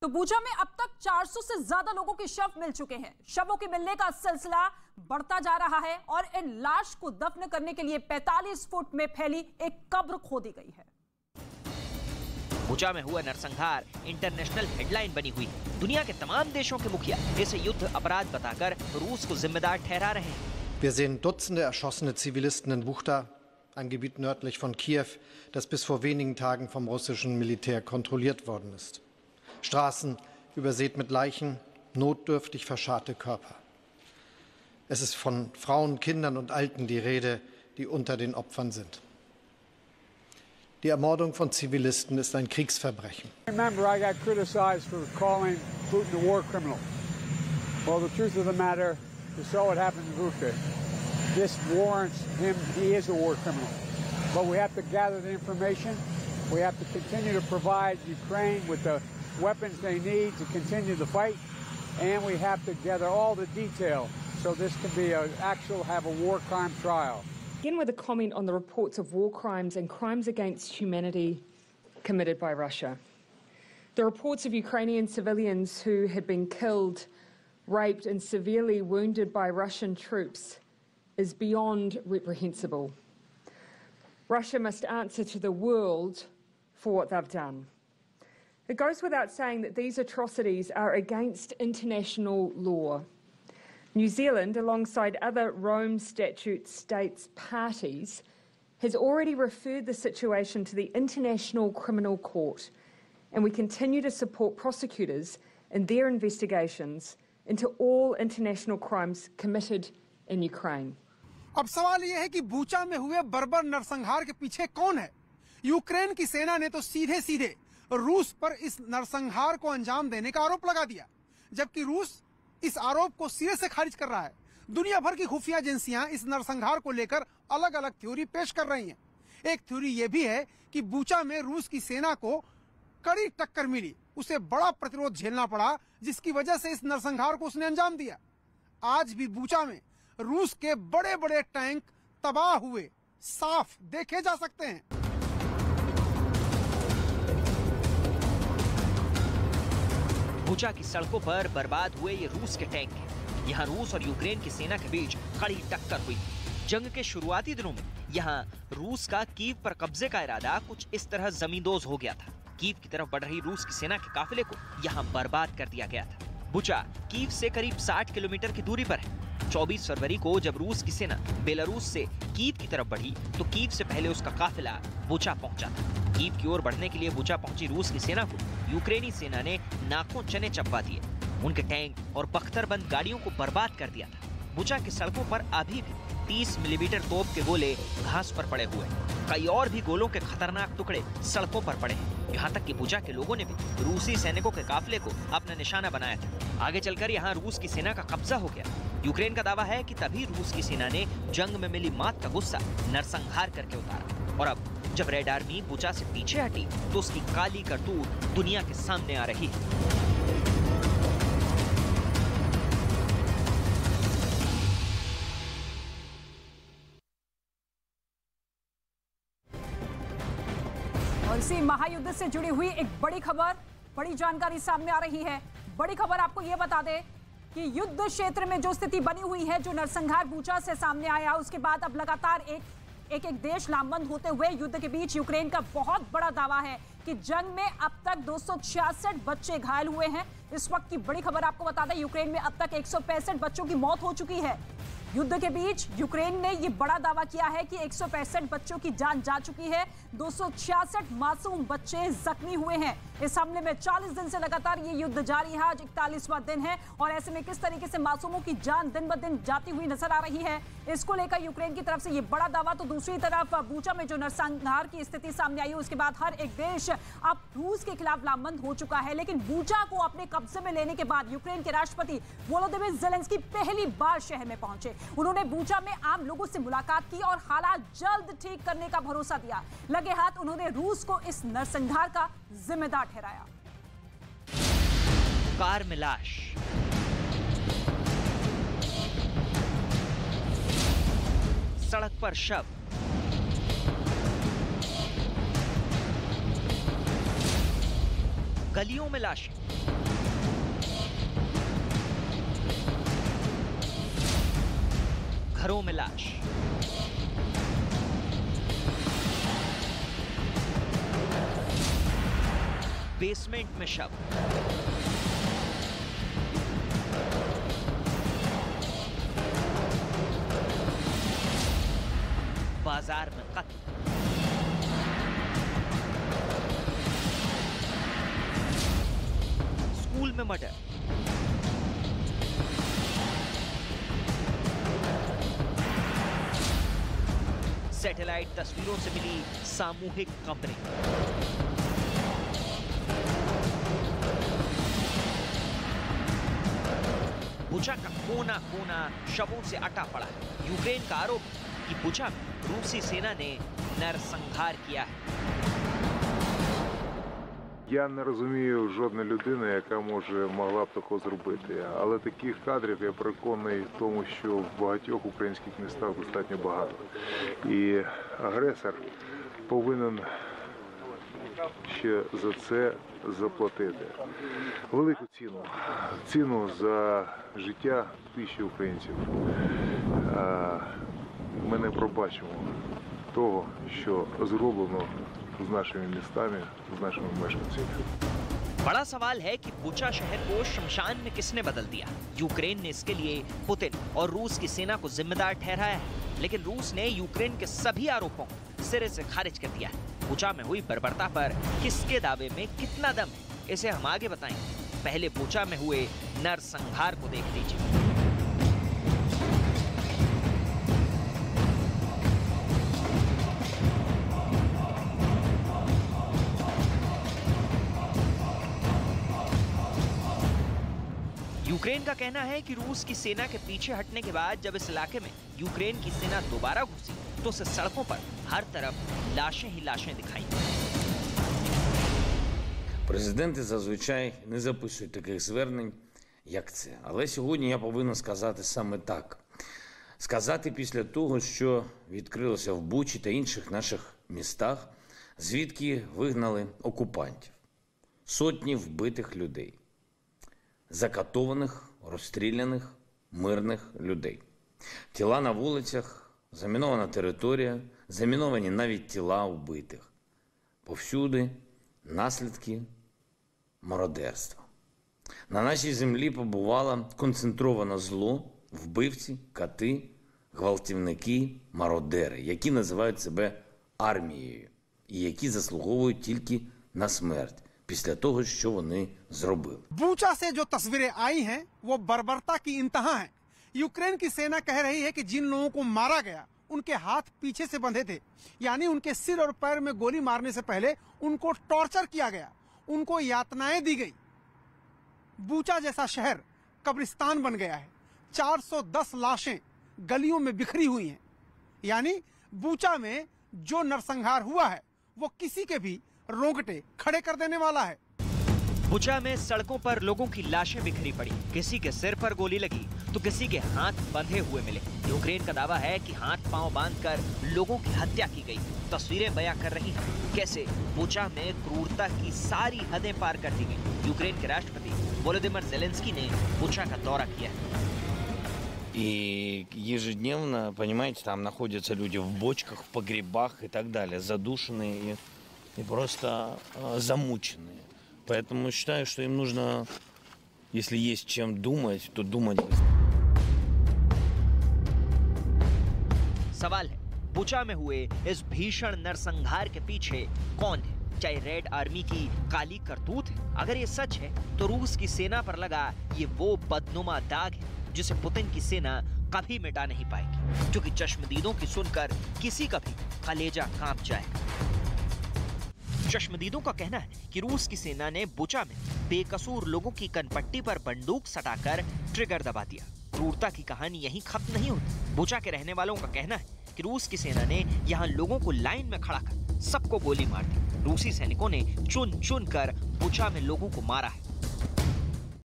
तो बूचा में अब तक 400 से ज्यादा लोगों के शव मिल चुके हैं। शवों के मिलने का सिलसिला बढ़ता जा रहा है और इन लाश को दफन करने के लिए 45 फुट में फैली एक कब्र खोदी गई है। बूचा में हुआ नरसंहार इंटरनेशनल हेडलाइन बनी हुई। दुनिया के तमाम देशों के मुखिया इसे युद्ध अपराध बताकर रूस को जिम्मेदार ठहरा रहे हैं। Wir sehen Dutzende erschossene Zivilisten in Buchta, ein Gebiet nördlich von Kiew, das bis vor wenigen Tagen vom russischen Militär kontrolliert worden ist. Straßen übersät mit Leichen, notdürftig verscharrte Körper. Es ist von Frauen, Kindern und Alten die Rede, die unter den Opfern sind. Die Ermordung von Zivilisten ist ein Kriegsverbrechen. Remember, I got criticized for calling Putin a war criminal. Well, the truth of the matter, you saw what happened in Bucha. This warrants him. He is a war criminal. But we have to gather the information. We have to continue to provide Ukraine with the weapons they need to continue the fight, and we have to gather all the detail so this can be have a war crime trial. Begin with a comment on the reports of war crimes and crimes against humanity committed by Russia. The reports of Ukrainian civilians who had been killed, raped and severely wounded by Russian troops is beyond reprehensible. Russia must answer to the world for what they've done. It goes without saying that these atrocities are against international law. New Zealand, alongside other Rome Statute states parties, has already referred the situation to the International Criminal Court, and we continue to support prosecutors in their investigations into all international crimes committed in Ukraine. अब सवाल यह है कि Bucha में हुए बर्बर नरसंहार के पीछे कौन है? यूक्रेन की सेना ने तो सीधे सीधे रूस पर इस नरसंहार को अंजाम देने का आरोप लगा दिया, जबकि रूस इस आरोप को सिरे से खारिज कर रहा है। दुनिया भर की खुफिया एजेंसियां इस नरसंहार को लेकर अलग अलग थ्योरी पेश कर रही हैं। एक थ्योरी ये भी है कि बूचा में रूस की सेना को कड़ी टक्कर मिली, उसे बड़ा प्रतिरोध झेलना पड़ा, जिसकी वजह से इस नरसंहार को उसने अंजाम दिया। आज भी बूचा में रूस के बड़े बड़े टैंक तबाह हुए साफ देखे जा सकते हैं। बूचा की सड़कों पर बर्बाद हुए ये रूस के टैंक हैं। यहाँ रूस और यूक्रेन की सेना के बीच कड़ी टक्कर हुई। जंग के शुरुआती दिनों में यहाँ रूस का कीव पर कब्जे का इरादा कुछ इस तरह जमींदोज हो गया था। कीव की तरफ बढ़ रही रूस की सेना के काफिले को यहाँ बर्बाद कर दिया गया था। बूचा कीव से करीब 60 किलोमीटर की दूरी पर है। 24 फरवरी को जब रूस की सेना बेलारूस से कीव की तरफ बढ़ी तो कीव से पहले उसका काफिला बूचा पहुंचा था। कीव की ओर बढ़ने के लिए बूचा पहुंची रूस की सेना को यूक्रेनी सेना ने नाकों चने चबवा दिए। उनके टैंक और बख्तरबंद गाड़ियों को बर्बाद कर दिया था। बूचा की सड़कों पर अभी भी 30 मिलीमीटर तोप के गोले घास पर पड़े हुए हैं। कई और भी गोलों के खतरनाक टुकड़े सड़कों पर पड़े हैं। यहाँ तक कि बूचा के लोगों ने भी रूसी सैनिकों के काफिले को अपना निशाना बनाया था। आगे चलकर यहाँ रूस की सेना का कब्जा हो गया। यूक्रेन का दावा है कि तभी रूस की सेना ने जंग में मिली मात का गुस्सा नरसंहार करके उतारा। और अब जब रेड आर्मी बूचा से पीछे हटी तो उसकी काली करतूत दुनिया के सामने आ रही है। और इसी महायुद्ध से जुड़ी हुई एक बड़ी खबर, बड़ी जानकारी सामने आ रही है। बड़ी खबर आपको यह बता दे कि युद्ध क्षेत्र में जो स्थिति बनी हुई है, जो नरसंहार बूचा से सामने आया, उसके बाद अब लगातार एक देश लामबंद होते हुए युद्ध के बीच यूक्रेन का बहुत बड़ा दावा है कि जंग में अब तक 266 बच्चे घायल हुए हैं। इस वक्त की बड़ी खबर आपको बता दें, यूक्रेन में अब तक 165 बच्चों की मौत हो चुकी है। युद्ध के बीच यूक्रेन ने यह बड़ा दावा किया है कि 165 बच्चों की जान जा चुकी है, 266 मासूम बच्चे जख्मी हुए हैं। इस हमले में 40 दिन से लगातार ये युद्ध जारी है। आज 41वां दिन है और ऐसे में किस तरीके से मासूमों की जान दिन ब दिन जाती हुई नजर आ रही है, इसको लेकर यूक्रेन की तरफ से ये बड़ा दावा। तो दूसरी तरफ बूचा में जो नरसंहार की स्थिति सामने आई है, उसके बाद हर एक देश अब रूस के खिलाफ लामबंद हो चुका है। लेकिन बूचा को अपने कब्जे में लेने के बाद यूक्रेन के राष्ट्रपति वोलोदिमीर ज़ेलेंस्की पहली बार शहर में पहुंचे। उन्होंने बूचा में आम लोगों से मुलाकात की और हालात जल्द ठीक करने का भरोसा दिया। लगे हाथ उन्होंने रूस को इस नरसंहार का जिम्मेदार ठहराया। कार में लाश, सड़क पर शव, गलियों में लाशें, घरों में लाश, बेसमेंट में शव, बाजार में कत्ल, स्कूल में मर्डर, सैटेलाइट तस्वीरों से मिली सामूहिक कब्रें, बुचा का कोना कोना शवों से अटा पड़ा है। यूक्रेन का आरोप है कि बुचा में रूसी सेना ने नरसंहार किया है। Я не розумію жодної людини, яка могла б такого зробити. Але таких кадрів, я переконаний в тому, що в багатьох українських містах достатньо багато. І агресор повинен ще за це заплатити. Велику ціну. Ціну за життя тисячі українців. Ми не пробачимо того, що зроблено с нашими местами, с нашими мешканцами। बड़ा सवाल है कि बुचा शहर को शमशान में किसने बदल दिया। यूक्रेन ने इसके लिए पुतिन और रूस की सेना को जिम्मेदार ठहराया है, लेकिन रूस ने यूक्रेन के सभी आरोपों को सिरे से खारिज कर दिया है। बुचा में हुई बर्बरता पर किसके दावे में कितना दम है, इसे हम आगे बताएंगे। पहले बुचा में हुए नरसंहार को देख लीजिए। यूक्रेन का कहना है कि रूस की सेना के पीछे हटने के बाद जब इस इलाके में यूक्रेन की सेना दोबारा घुसी तो उसे सड़कों पर हर तरफ लाशें ही लाशें दिखाई। Президенти зазвичай не записують таких звернень, як це. Але сьогодні я повинен сказати саме так. Сказати після того, що відкрилося в Бучі та інших наших містах, звідки вигнали окупантів. Сотні вбитих людей. Закатованих, розстріляних, мирних людей. Тіла на вулицях, замінована територія, заміновані навіть тіла вбитих. Повсюди наслідки мародерства. На нашій землі побувало концентроване зло, вбивці, кати, гвалтівники, мародери, які називають себе армією і які заслуговують тільки на смерть. після того, що вони зробили. बूचा से जो तस्वीरें आई हैं वो बर्बरता की इंतहा है। यूक्रेन की सेना कह रही है कि जिन लोगों को मारा गया उनके हाथ पीछे से बंधे थे, यानी उनके सिर और पैर में गोली मारने से पहले उनको टॉर्चर किया गया, उनको यातनाएं दी गई। बूचा जैसा शहर कब्रिस्तान बन गया है। 410 लाशें गलियों में बिखरी हुई हैं, यानी बूचा में जो नरसंहार हुआ है वो किसी के भी रोंगटे खड़े कर देने वाला है। बुचा में सड़कों पर लोगों की लाशें बिखरी पड़ी, किसी के सिर पर गोली लगी तो किसी के हाथ बंधे हुए मिले। यूक्रेन का दावा है कि हाथ पांव बांधकर लोगों की हत्या की गई। तस्वीरें बयां कर रही हैं कैसे बुचा में क्रूरता की सारी हदें पार कर दी गई। यूक्रेन के राष्ट्रपति वोलोदिमिर ज़ेलेंस्की ने बुचा का दौरा किया है। И ежедневно, понимаете, там находятся люди в бочках, в погребах и так далее, задушенные и просто замученные. Поэтому считаю, что им нужно, если есть чем думать, то думать быстро. सवाल है, बुचा में हुए इस भीषण नरसंहार के पीछे कौन है? क्या ये रेड आर्मी की काली करतूत है? अगर ये सच है तो रूस की सेना पर लगा ये वो बदनुमा दाग है जिसे पुतिन की सेना कभी मिटा नहीं पाएगी, क्योंकि चश्मदीदों की सुनकर किसी का भी कलेजा कांप जाएगा। चश्मदीदों का कहना है कि रूस की सेना ने बुचा में बेकसूर लोगों की कनपट्टी पर बंदूक सटाकर ट्रिगर दबा दिया। क्रूरता की कहानी यहीं खत्म नहीं होती। बुचा के रहने वालों का कहना है कि रूस की सेना ने यहाँ लोगों को लाइन में खड़ा कर सबको गोली मार दी। रूसी सैनिकों ने चुन चुन कर बुचा में लोगों को मारा है।